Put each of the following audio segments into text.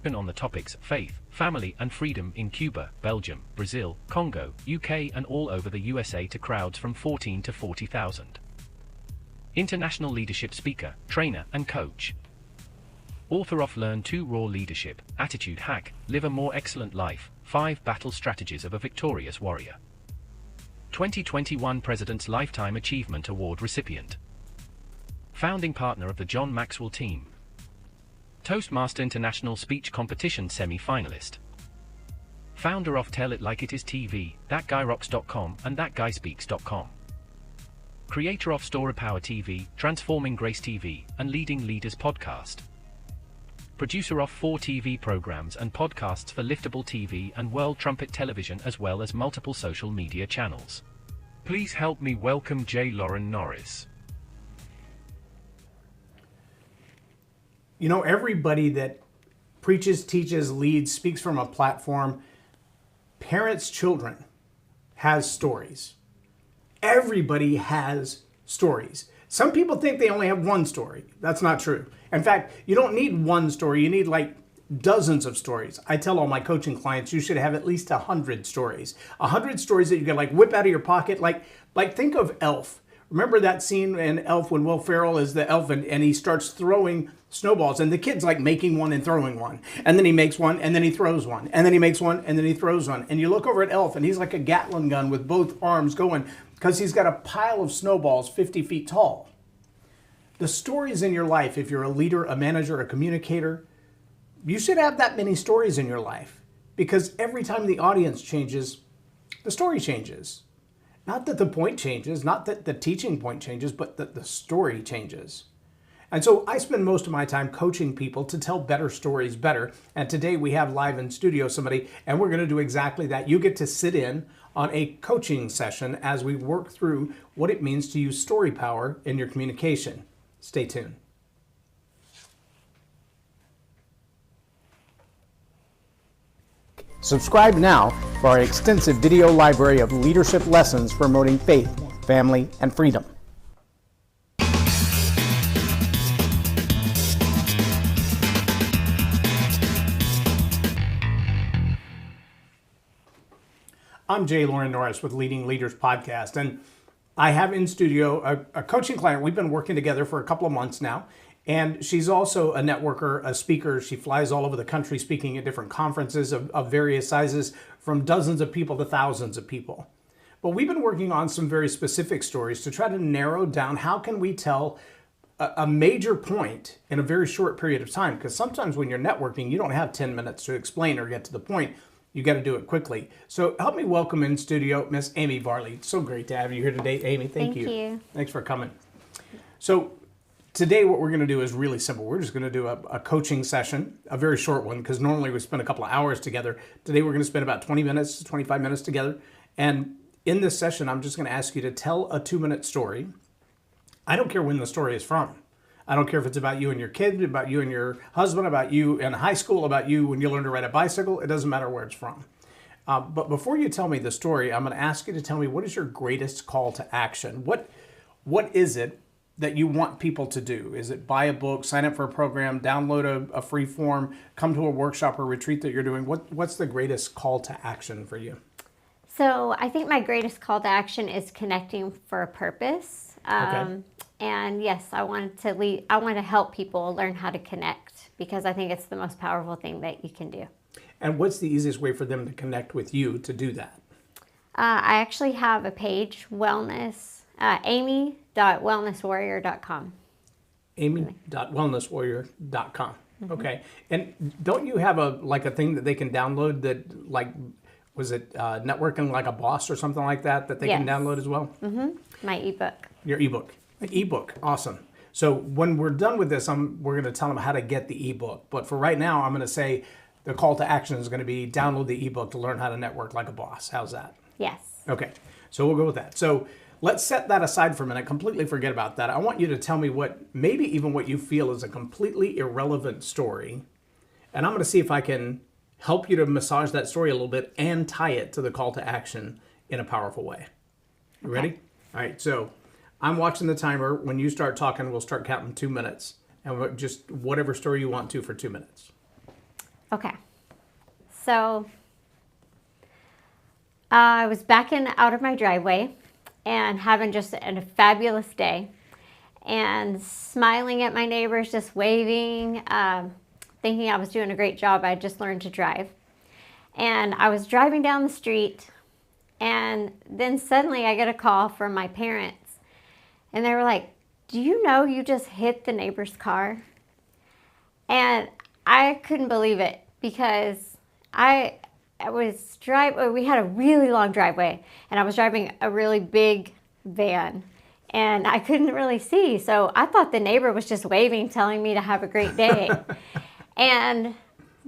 on the topics faith, family, and freedom in Cuba, Belgium, Brazil, Congo, UK, and all over the USA to crowds from 14 to 40,000. International leadership speaker, trainer, and coach. Author of Learn to Raw Leadership, Attitude Hack, Live a More Excellent Life, 5 Battle Strategies of a Victorious Warrior. 2021 President's Lifetime Achievement Award recipient. Founding partner of the John Maxwell team. Toastmaster International Speech Competition semi-finalist. Founder of Tell It Like It Is TV, ThatGuyRocks.com and ThatGuySpeaks.com. Creator of Storypower TV, Transforming Grace TV, and Leading Leaders Podcast. Producer of 4 TV programs and podcasts for Liftable TV and World Trumpet Television, as well as multiple social media channels. Please help me welcome J Loren Norris. You know, everybody that preaches, teaches, leads, speaks from a platform, parents, children, has stories. Everybody has stories. Some people think they only have one story. That's not true. In fact, you don't need one story. You need like dozens of stories. I tell all my coaching clients, you should have at least 100 stories. 100 stories that you can like whip out of your pocket. Like think of Elf. Remember that scene in Elf when Will Ferrell is the elf and he starts throwing snowballs and the kid's like making one and throwing one. And then he makes one and then he throws one. And then he makes one and then he throws one. And you look over at Elf and he's like a Gatling gun with both arms going because he's got a pile of snowballs 50 feet tall. The stories in your life, if you're a leader, a manager, a communicator, you should have that many stories in your life because every time the audience changes, the story changes. Not that the point changes, not that the teaching point changes, but that the story changes. And so I spend most of my time coaching people to tell better stories better. And today we have live in studio somebody, and we're going to do exactly that. You get to sit in on a coaching session as we work through what it means to use story power in your communication. Stay tuned. Subscribe now for our extensive video library of leadership lessons promoting faith, family, and freedom. I'm J Loren Norris with Leading Leaders Podcast, and I have in studio a coaching client. We've been working together for a couple of months now. And she's also a networker, a speaker. She flies all over the country speaking at different conferences of various sizes, from dozens of people to thousands of people. But we've been working on some very specific stories to try to narrow down how can we tell a major point in a very short period of time. Because sometimes when you're networking, you don't have 10 minutes to explain or get to the point. You got to do it quickly. So help me welcome in studio Miss Amy Varley. It's so great to have you here today, Amy. Thank you. Thanks for coming. So today, what we're going to do is really simple. We're just going to do a coaching session, a very short one, because normally we spend a couple of hours together. Today, we're going to spend about 20 minutes, 25 minutes together. And in this session, I'm just going to ask you to tell a 2-minute story. I don't care when the story is from. I don't care if it's about you and your kid, about you and your husband, about you in high school, about you when you learn to ride a bicycle. It doesn't matter where it's from. But before you tell me the story, I'm going to ask you to tell me, what is your greatest call to action? What is it that you want people to do? Is it buy a book, sign up for a program, download a free form, come to a workshop or retreat that you're doing? What's the greatest call to action for you? So I think my greatest call to action is connecting for a purpose. Okay. And yes, I want to help people learn how to connect because I think it's the most powerful thing that you can do. And what's the easiest way for them to connect with you to do that? I actually have a page, amy.wellnesswarrior.com. amy.wellnesswarrior.com. Okay. And don't you have a thing that they can download that was it Networking Like a Boss or something like that they can download as well? Mm-hmm. My ebook. Your ebook. The ebook. Awesome. So when we're done with this, we're going to tell them how to get the ebook. But for right now, I'm going to say the call to action is going to be download the ebook to learn how to network like a boss. How's that? Yes. Okay. So we'll go with that. So let's set that aside for a minute. Completely forget about that. I want you to tell me maybe even what you feel is a completely irrelevant story. And I'm going to see if I can help you to massage that story a little bit and tie it to the call to action in a powerful way. You ready? All right. So I'm watching the timer. When you start talking, we'll start counting 2 minutes. And just whatever story you want to for 2 minutes. Okay. So I was backing out of my driveway and having just a fabulous day and smiling at my neighbors, just waving, thinking I was doing a great job. I had just learned to drive. And I was driving down the street, and then suddenly I get a call from my parents. And they were like, "Do you know you just hit the neighbor's car?" And I couldn't believe it because I was we had a really long driveway, and I was driving a really big van, and I couldn't really see. So I thought the neighbor was just waving, telling me to have a great day. And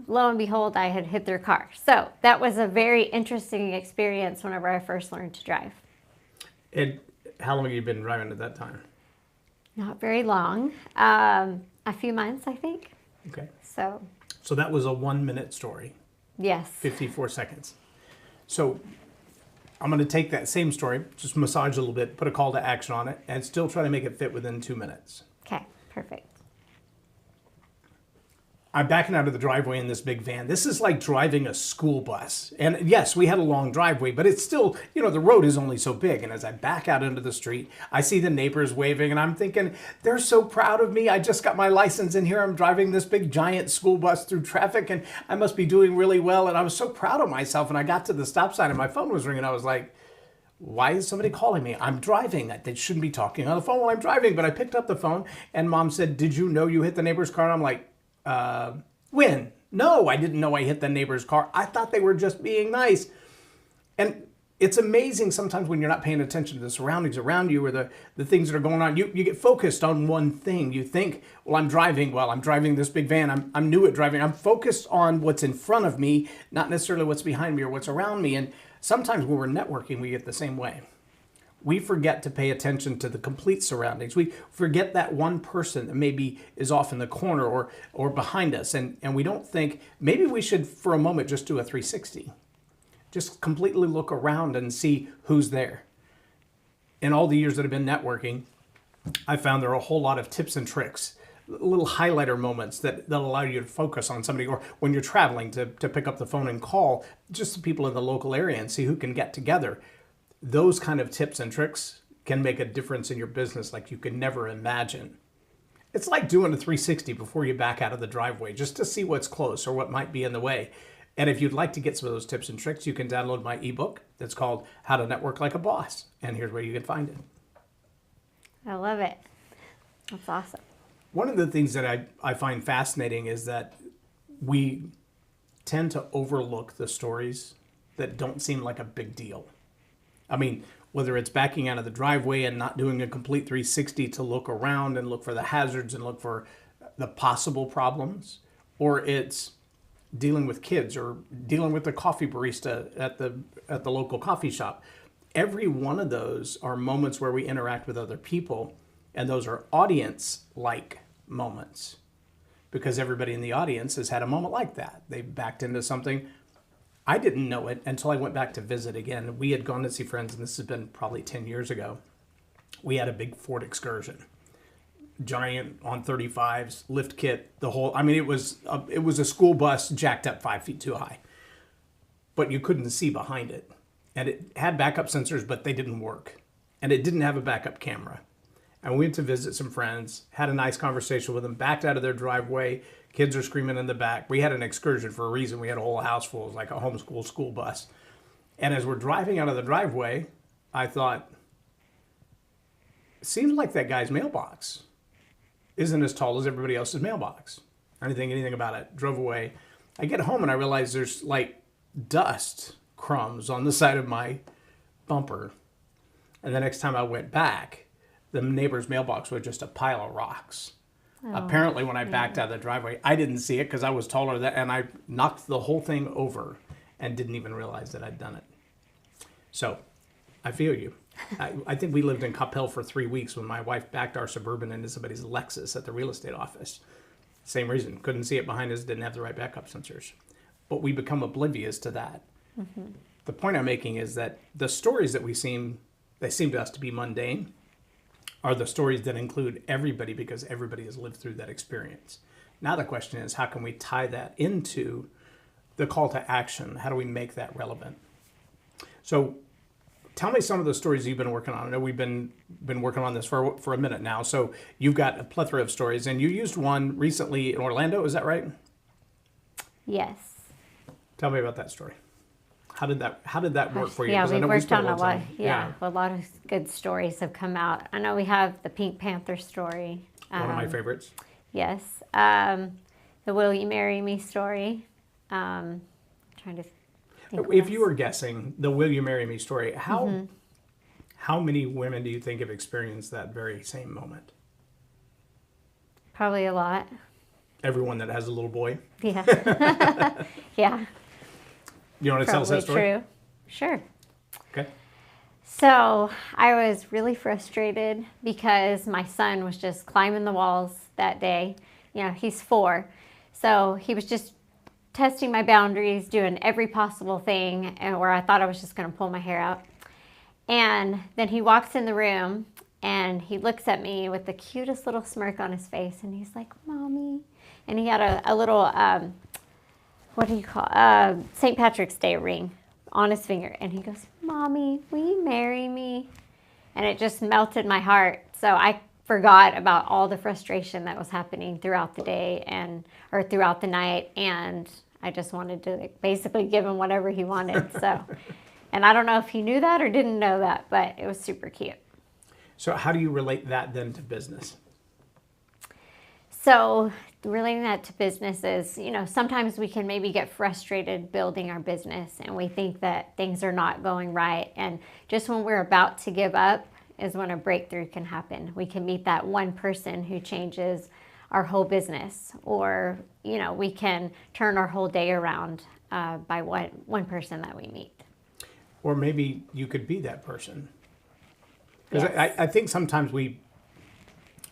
lo and behold, I had hit their car. So that was a very interesting experience whenever I first learned to drive. And how long have you been driving at that time? Not very long. A few months, I think. Okay. So that was a 1 minute story. Yes. 54 seconds. So I'm going to take that same story, just massage a little bit, put a call to action on it, and still try to make it fit within 2 minutes. Okay, perfect. I'm backing out of the driveway in this big van. This is like driving a school bus. And yes, we had a long driveway, but it's still, the road is only so big. And as I back out into the street, I see the neighbors waving, and I'm thinking, they're so proud of me. I just got my license, and here I'm driving this big giant school bus through traffic, and I must be doing really well. And I was so proud of myself. And I got to the stop sign, and my phone was ringing. I was like, why is somebody calling me? I'm driving. They shouldn't be talking on the phone while I'm driving. But I picked up the phone, and Mom said, "Did you know you hit the neighbor's car?" And I'm like, when? No, I didn't know I hit the neighbor's car. I thought they were just being nice. And it's amazing sometimes when you're not paying attention to the surroundings around you or the things that are going on. You get focused on one thing. You think, I'm driving this big van. I'm new at driving. I'm focused on what's in front of me, not necessarily what's behind me or what's around me. And sometimes when we're networking, we get the same way. We forget to pay attention to the complete surroundings. We forget that one person that maybe is off in the corner or behind us. And we don't think, maybe we should, for a moment, just do a 360. Just completely look around and see who's there. In all the years that I've been networking, I found there are a whole lot of tips and tricks, little highlighter moments that allow you to focus on somebody, or when you're traveling to pick up the phone and call just the people in the local area and see who can get together. Those kind of tips and tricks can make a difference in your business like you could never imagine. It's like doing a 360 before you back out of the driveway, just to see what's close or what might be in the way. And if you'd like to get some of those tips and tricks, you can download my ebook that's called How to Network Like a Boss. And here's where you can find it. I love it. That's awesome. One of the things that I find fascinating is that we tend to overlook the stories that don't seem like a big deal. I mean, whether it's backing out of the driveway and not doing a complete 360 to look around and look for the hazards and look for the possible problems, or it's dealing with kids or dealing with the coffee barista at the local coffee shop. Every one of those are moments where we interact with other people, and those are audience-like moments because everybody in the audience has had a moment like that. They backed into something. I didn't know it until I went back to visit again. We had gone to see friends, and this has been probably 10 years ago. We had a big Ford Excursion, giant on 35s, lift kit, the whole. I mean, it was a school bus jacked up 5 feet too high, but you couldn't see behind it, and it had backup sensors, but they didn't work, and it didn't have a backup camera. And we went to visit some friends, had a nice conversation with them, backed out of their driveway. Kids are screaming in the back. We had an excursion for a reason. We had a whole house full. It was like a homeschool school bus. And as we're driving out of the driveway, I thought, it seems like that guy's mailbox isn't as tall as everybody else's mailbox. I didn't think anything about it. Drove away. I get home and I realize there's like dust crumbs on the side of my bumper. And the next time I went back, the neighbor's mailbox was just a pile of rocks. Apparently, when I backed out of the driveway, I didn't see it because I was taller than, and I knocked the whole thing over and didn't even realize that I'd done it. So, I feel you. I think we lived in Coppell for 3 weeks when my wife backed our Suburban into somebody's Lexus at the real estate office. Same reason. Couldn't see it behind us, didn't have the right backup sensors. But we become oblivious to that. Mm-hmm. The point I'm making is that the stories that they seem to us to be mundane, are the stories that include everybody because everybody has lived through that experience. Now the question is, how can we tie that into the call to action? How do we make that relevant? So tell me some of the stories you've been working on. I know we've been working on this for a minute now. So you've got a plethora of stories, and you used one recently in Orlando. Is that right? Yes. Tell me about that story. How did that work for you? Yeah, 'Cause I we've know we worked spent on a lot. time. Yeah, a lot of good stories have come out. I know we have the Pink Panther story. One of my favorites. Yes. The Will You Marry Me story. Trying to think. If you were guessing the "Will You Marry Me" story, how many women do you think have experienced that very same moment? Probably a lot. Everyone that has a little boy. Yeah. Yeah. You want to tell us that story? True. Sure. Okay. So I was really frustrated because my son was just climbing the walls that day. You know, he's 4. So he was just testing my boundaries, doing every possible thing, and where I thought I was just going to pull my hair out. And then he walks in the room and he looks at me with the cutest little smirk on his face, and he's like, "Mommy." And he had a little, what do you call, St. Patrick's Day ring on his finger. And he goes, "Mommy, will you marry me?" And it just melted my heart. So I forgot about all the frustration that was happening throughout the day or throughout the night. And I just wanted to basically give him whatever he wanted. So, and I don't know if he knew that or didn't know that, but it was super cute. So how do you relate that then to business? So relating that to business is, you know, sometimes we can maybe get frustrated building our business and we think that things are not going right. And just when we're about to give up is when a breakthrough can happen. We can meet that one person who changes our whole business, or, you know, we can turn our whole day around by one person that we meet. Or maybe you could be that person. Because Yes. I think sometimes we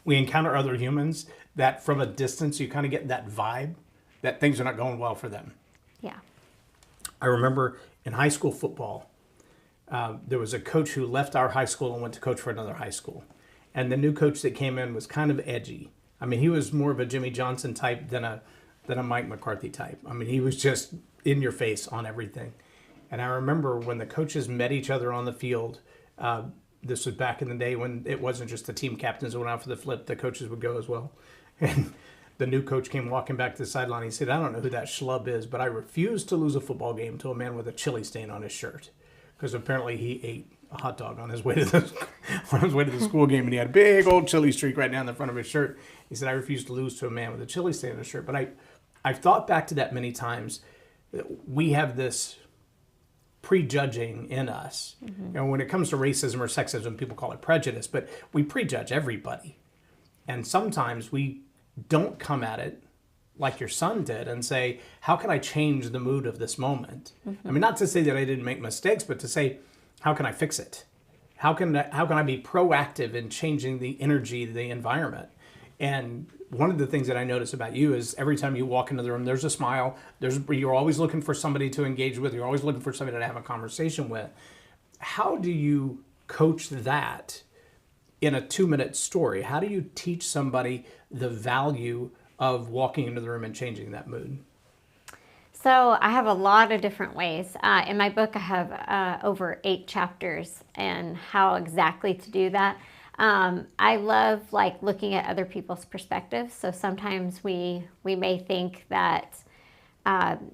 encounter other humans that from a distance you kind of get that vibe that things are not going well for them. Yeah. I remember in high school football, there was a coach who left our high school and went to coach for another high school. And the new coach that came in was kind of edgy. I mean, he was more of a Jimmy Johnson type than a Mike McCarthy type. I mean, he was just in your face on everything. And I remember when the coaches met each other on the field, this was back in the day when it wasn't just the team captains that went out for the flip, the coaches would go as well. And the new coach came walking back to the sideline. He said, "I don't know who that schlub is, but I refuse to lose a football game to a man with a chili stain on his shirt." Because apparently he ate a hot dog on his way to the school game, and he had a big old chili streak right down the front of his shirt. He said, "I refuse to lose to a man with a chili stain on his shirt." But I've thought back to that many times. We have this prejudging in us. Mm-hmm. You know, when it comes to racism or sexism, people call it prejudice, but we prejudge everybody. And sometimes we don't come at it like your son did and say, how can I change the mood of this moment? Mm-hmm. I mean, not to say that I didn't make mistakes, but to say, how can I fix it? How can I be proactive in changing the energy, the environment? And one of the things that I notice about you is every time you walk into the room, there's a smile. You're always looking for somebody to engage with. You're always looking for somebody to have a conversation with. How do you coach that in a 2-minute story? How do you teach somebody the value of walking into the room and changing that mood? So I have a lot of different ways. In my book, I have over 8 chapters and how exactly to do that. I love looking at other people's perspectives. So sometimes we may think that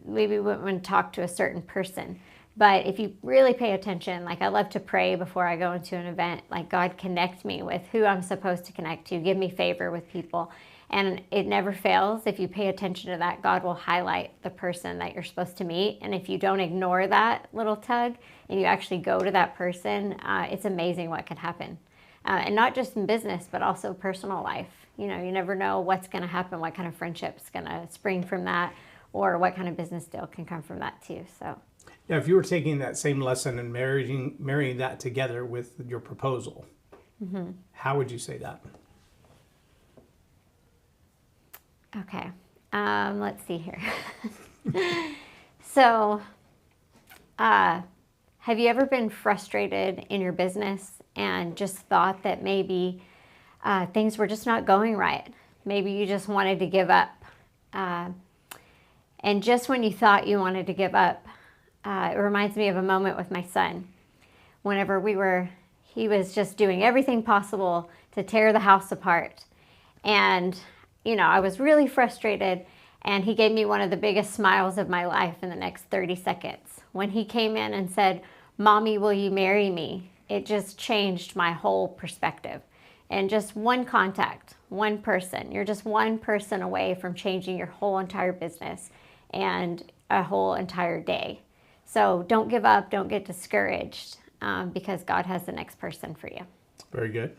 maybe we wouldn't talk to a certain person. But if you really pay attention, I love to pray before I go into an event, God, connect me with who I'm supposed to connect to, give me favor with people. And it never fails. If you pay attention to that, God will highlight the person that you're supposed to meet. And if you don't ignore that little tug and you actually go to that person, it's amazing what can happen. And not just in business, but also personal life. You know, you never know what's going to happen, what kind of friendship's going to spring from that, or what kind of business deal can come from that too. So, yeah, if you were taking that same lesson and marrying that together with your proposal, mm-hmm. How would you say that? Okay, let's see here. So, have you ever been frustrated in your business and just thought that maybe things were just not going right? Maybe you just wanted to give up And just when you thought you wanted to give up, it reminds me of a moment with my son. Whenever he was just doing everything possible to tear the house apart. And, I was really frustrated. And he gave me one of the biggest smiles of my life in the next 30 seconds. When he came in and said, "Mommy, will you marry me?" It just changed my whole perspective. And just one contact, one person. You're just one person away from changing your whole entire business and a whole entire day. So don't give up, don't get discouraged, because God has the next person for you. Very good.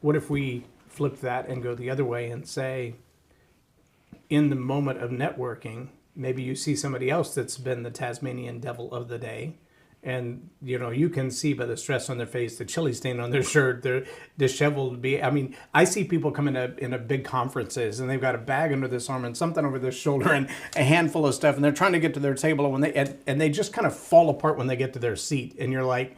What if we flip that and go the other way and say, in the moment of networking, maybe you see somebody else that's been the Tasmanian devil of the day, and you can see by the stress on their face, the chili stain on their shirt, their disheveled. I see people come in a big conferences and they've got a bag under this arm and something over their shoulder and a handful of stuff, and they're trying to get to their table, and they just kind of fall apart when they get to their seat, and you're like,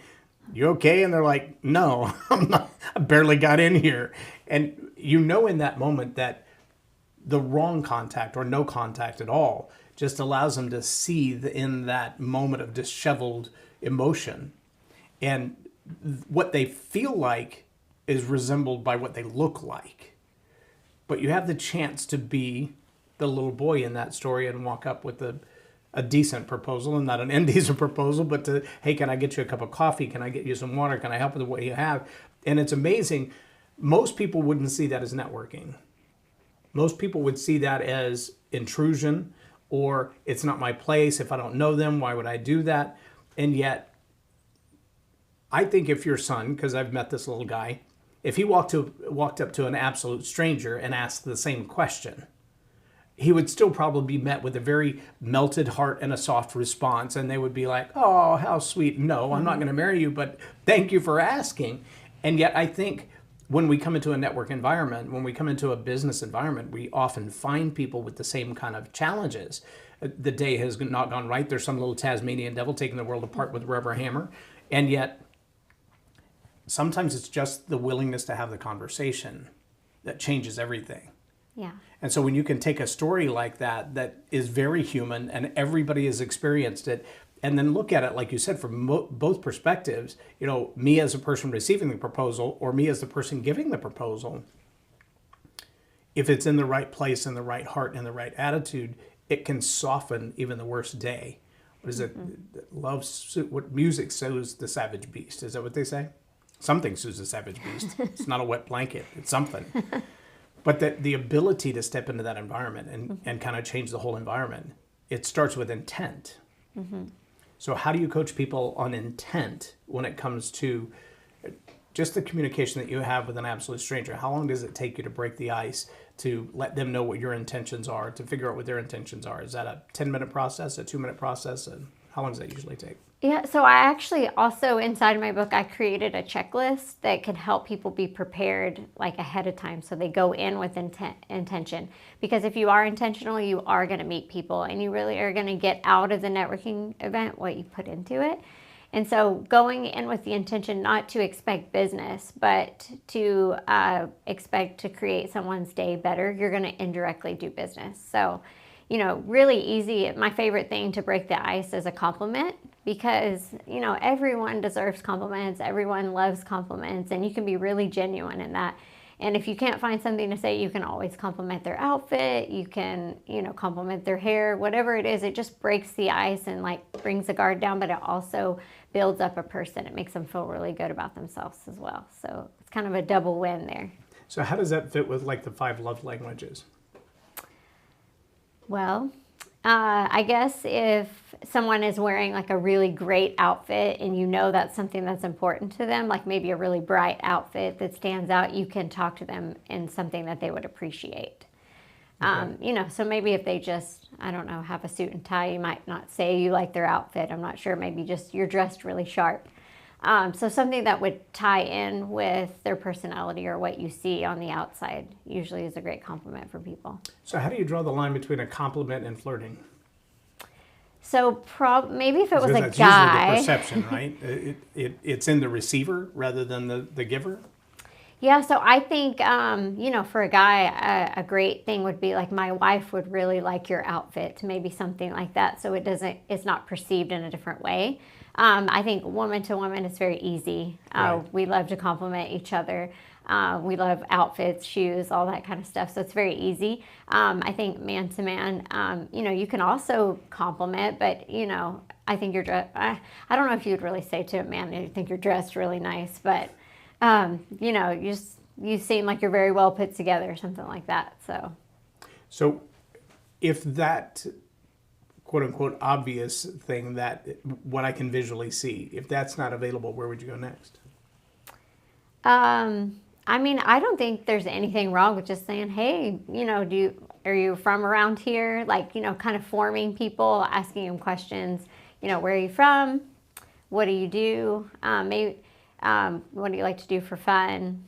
"You okay?" And they're like, "No, I'm not. I barely got in here." And in that moment that the wrong contact or no contact at all just allows them to seethe in that moment of disheveled emotion. And what they feel like is resembled by what they look like. But you have the chance to be the little boy in that story and walk up with a decent proposal, and not an indecent proposal, but to, "Hey, can I get you a cup of coffee? Can I get you some water? Can I help with what you have?" And it's amazing. Most people wouldn't see that as networking. Most people would see that as intrusion, or it's not my place. If I don't know them, why would I do that? And yet, I think if your son, because I've met this little guy, if he walked up to an absolute stranger and asked the same question, he would still probably be met with a very melted heart and a soft response. And they would be like, "Oh, how sweet. No, I'm not going to marry you, but thank you for asking." And yet I think when we come into a network environment, when we come into a business environment, we often find people with the same kind of challenges. The day has not gone right. There's some little Tasmanian devil taking the world apart with a rubber hammer. And yet, sometimes it's just the willingness to have the conversation that changes everything. Yeah. And so when you can take a story like that is very human and everybody has experienced it, and then look at it, like you said, from both perspectives, me as a person receiving the proposal or me as the person giving the proposal, if it's in the right place and the right heart and the right attitude, it can soften even the worst day. What is it? What music sows the savage beast. Is that what they say? Something sows the savage beast. It's not a wet blanket. It's something. But the ability to step into that environment and kind of change the whole environment, it starts with intent. Mm-hmm. So how do you coach people on intent when it comes to just the communication that you have with an absolute stranger? How long does it take you to break the ice, to let them know what your intentions are, to figure out what their intentions are? Is that a 10-minute process, a 2-minute process? And how long does that usually take? Yeah, so I actually also, inside of my book, I created a checklist that can help people be prepared like ahead of time, so they go in with intention. Because if you are intentional, you are going to meet people, and you really are going to get out of the networking event what you put into it. And so going in with the intention not to expect business, but to expect to create someone's day better, you're going to indirectly do business. So, really easy. My favorite thing to break the ice is a compliment, because, everyone deserves compliments. Everyone loves compliments, and you can be really genuine in that. And if you can't find something to say, you can always compliment their outfit. You can, compliment their hair, whatever it is. It just breaks the ice and brings the guard down, but it also builds up a person. It makes them feel really good about themselves as well. So it's kind of a double win there. So how does that fit with the 5 love languages? Well, I guess if someone is wearing a really great outfit and that's something that's important to them, like maybe a really bright outfit that stands out, you can talk to them in something that they would appreciate. Okay. So maybe if they just, I don't know, have a suit and tie, you might not say you like their outfit. I'm not sure. Maybe just you're dressed really sharp. So something that would tie in with their personality or what you see on the outside usually is a great compliment for people. So how do you draw the line between a compliment and flirting? So maybe if it was a that's guy. Usually the perception, right? It's in the receiver rather than the giver? Yeah, so I think, for a guy, a great thing would be like, my wife would really like your outfit, maybe something like that. So it's not perceived in a different way. I think woman to woman, it's very easy. Right. We love to compliment each other. We love outfits, shoes, all that kind of stuff. So it's very easy. I think man to man, you can also compliment, but, I think you're dressed. I don't know if you would really say to a man, you think you're dressed really nice, but you seem like you're very well put together, or something like that. So if that quote unquote obvious thing, that what I can visually see, if that's not available, where would you go next? I don't think there's anything wrong with just saying, hey, are you from around here? Like, kind of forming people, asking them questions, where are you from? What do you do? Maybe, what do you like to do for fun?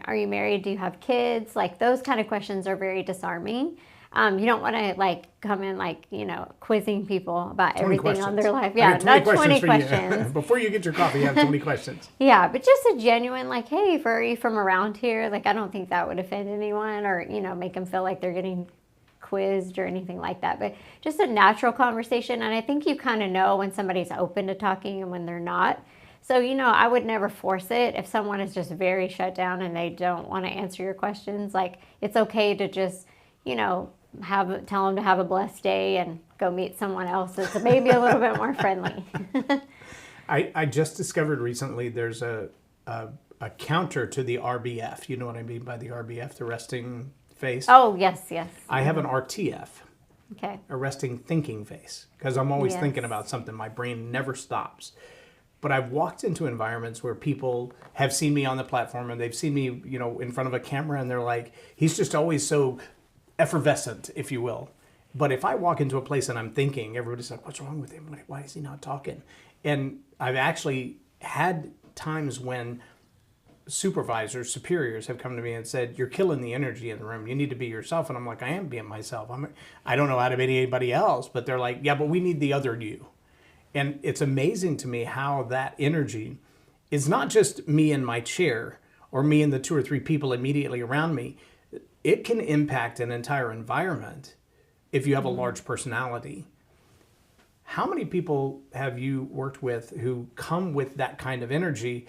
Are you married? Do you have kids? Like, those kind of questions are very disarming. You don't want to come in quizzing people about everything on their life. Yeah, not 20 questions. Before you get your coffee, you have 20 questions. Yeah, but just a genuine hey, are you from around here? I don't think that would offend anyone, or make them feel like they're getting quizzed or anything like that. But just a natural conversation, and I think you kind of know when somebody's open to talking and when they're not. So, I would never force it. If someone is just very shut down and they don't want to answer your questions, it's okay to just, tell them to have a blessed day and go meet someone else that's maybe a little bit more friendly. I just discovered recently there's a counter to the RBF. You know what I mean by the RBF, the resting face? Oh, yes. I have an RTF. Okay. A resting thinking face, because I'm always Yes. thinking about something. My brain never stops. But I've walked into environments where people have seen me on the platform and they've seen me, in front of a camera, and they're like, he's just always so effervescent, if you will. But if I walk into a place and I'm thinking, everybody's like, what's wrong with him? Why is he not talking? And I've actually had times when supervisors, superiors have come to me and said, you're killing the energy in the room. You need to be yourself. And I'm like, I am being myself. I don't know how to be anybody else. But they're like, yeah, but we need the other you. And it's amazing to me how that energy is not just me in my chair or me and the 2 or 3 people immediately around me. It can impact an entire environment if you have a large personality. How many people have you worked with who come with that kind of energy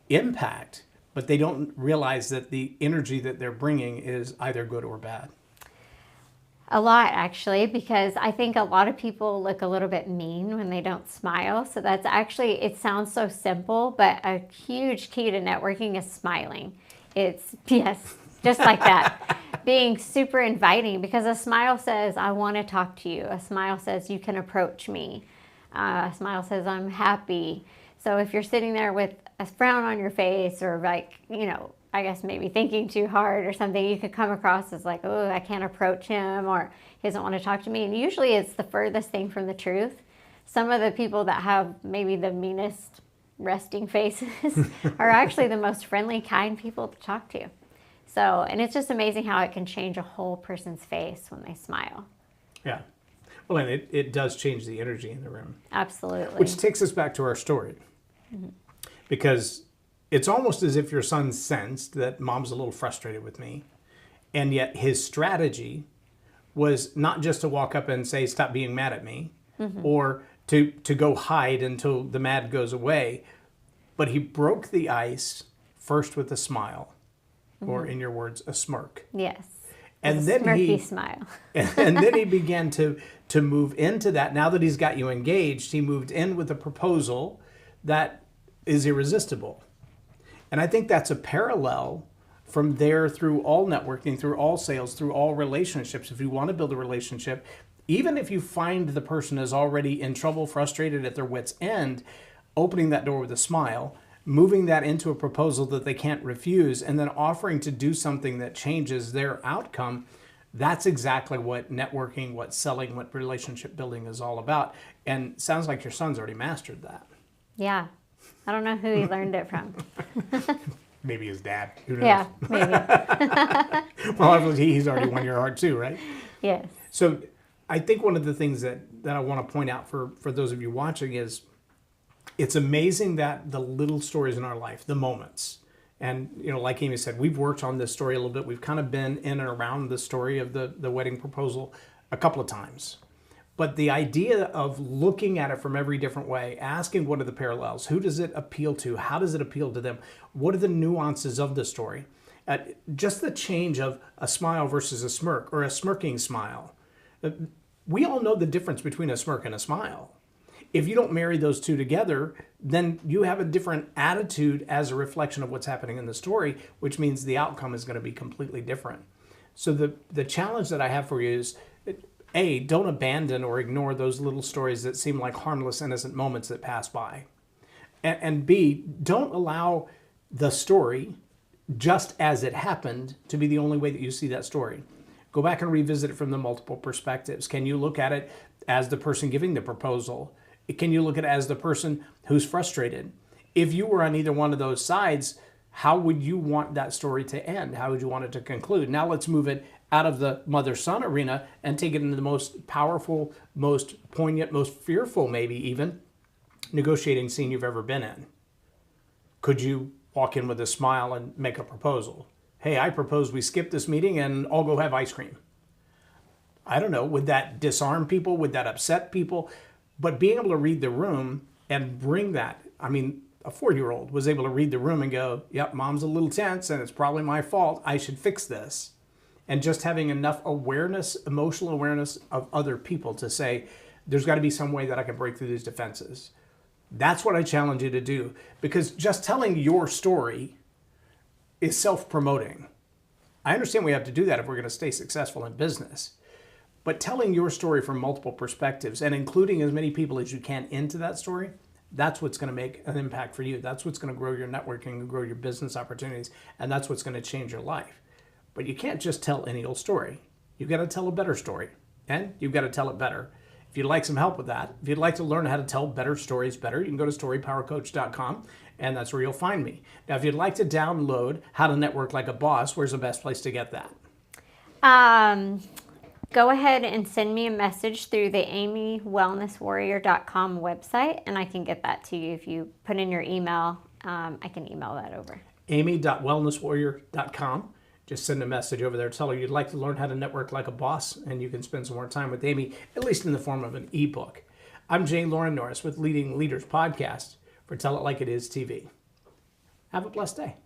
impact, but they don't realize that the energy that they're bringing is either good or bad? A lot, actually, because I think a lot of people look a little bit mean when they don't smile. So that's actually, it sounds so simple, but a huge key to networking is smiling. It's, yes, just like that. Being super inviting, because a smile says, I want to talk to you. A smile says, you can approach me. A smile says, I'm happy. So if you're sitting there with a frown on your face, or I guess maybe thinking too hard or something, you could come across as like, oh, I can't approach him, or he doesn't want to talk to me. And usually it's the furthest thing from the truth. Some of the people that have maybe the meanest resting faces are actually the most friendly, kind people to talk to. So, and it's just amazing how it can change a whole person's face when they smile. Yeah. Well, and it does change the energy in the room. Absolutely. Which takes us back to our story. Mm-hmm. Because it's almost as if your son sensed that mom's a little frustrated with me. And yet his strategy was not just to walk up and say, stop being mad at me, or to go hide until the mad goes away. But he broke the ice first with a smile, or in your words, a smirk. Yes. And then smirky smile. And then he began to move into that. Now that he's got you engaged, he moved in with a proposal that is irresistible. And I think that's a parallel from there through all networking, through all sales, through all relationships. If you want to build a relationship, even if you find the person is already in trouble, frustrated, at their wit's end, opening that door with a smile, moving that into a proposal that they can't refuse, and then offering to do something that changes their outcome, that's exactly what networking, what selling, what relationship building is all about. And it sounds like your son's already mastered that. Yeah. I don't know who he learned it from. Maybe his dad. Who knows? Yeah, maybe. Well, obviously he's already won your heart too, right? Yes. So I think one of the things that I want to point out for those of you watching is it's amazing that the little stories in our life, the moments, And, like Amy said, we've worked on this story a little bit. We've kind of been in and around the story of the wedding proposal a couple of times. But the idea of looking at it from every different way, asking what are the parallels, who does it appeal to, how does it appeal to them, what are the nuances of the story, just the change of a smile versus a smirk or a smirking smile. We all know the difference between a smirk and a smile. If you don't marry those two together, then you have a different attitude as a reflection of what's happening in the story, which means the outcome is going to be completely different. So the challenge that I have for you is, A, don't abandon or ignore those little stories that seem like harmless, innocent moments that pass by. And B, don't allow the story, just as it happened, to be the only way that you see that story. Go back and revisit it from the multiple perspectives. Can you look at it as the person giving the proposal? Can you look at it as the person who's frustrated? If you were on either one of those sides, how would you want that story to end? How would you want it to conclude? Now let's move it out of the mother-son arena and take it into the most powerful, most poignant, most fearful, maybe even, negotiating scene you've ever been in. Could you walk in with a smile and make a proposal? Hey, I propose we skip this meeting and all go have ice cream. I don't know, would that disarm people? Would that upset people? But being able to read the room and bring that, a 4-year-old was able to read the room and go, yep, mom's a little tense and it's probably my fault. I should fix this. And just having enough awareness, emotional awareness of other people to say, there's got to be some way that I can break through these defenses. That's what I challenge you to do, because just telling your story is self-promoting. I understand we have to do that if we're going to stay successful in business. But telling your story from multiple perspectives and including as many people as you can into that story, that's what's going to make an impact for you. That's what's going to grow your networking and grow your business opportunities. And that's what's going to change your life. But you can't just tell any old story. You've got to tell a better story. And you've got to tell it better. If you'd like some help with that, if you'd like to learn how to tell better stories better, you can go to storypowercoach.com, and that's where you'll find me. Now, if you'd like to download How to Network Like a Boss, where's the best place to get that? Go ahead and send me a message through the amywellnesswarrior.com website, and I can get that to you. If you put in your email, I can email that over. amy.wellnesswarrior.com. Just send a message over there. Tell her you'd like to learn how to network like a boss, and you can spend some more time with Amy, at least in the form of an ebook. I'm J Loren Norris with Leading Leaders Podcast for Tell It Like It Is TV. Have a blessed day.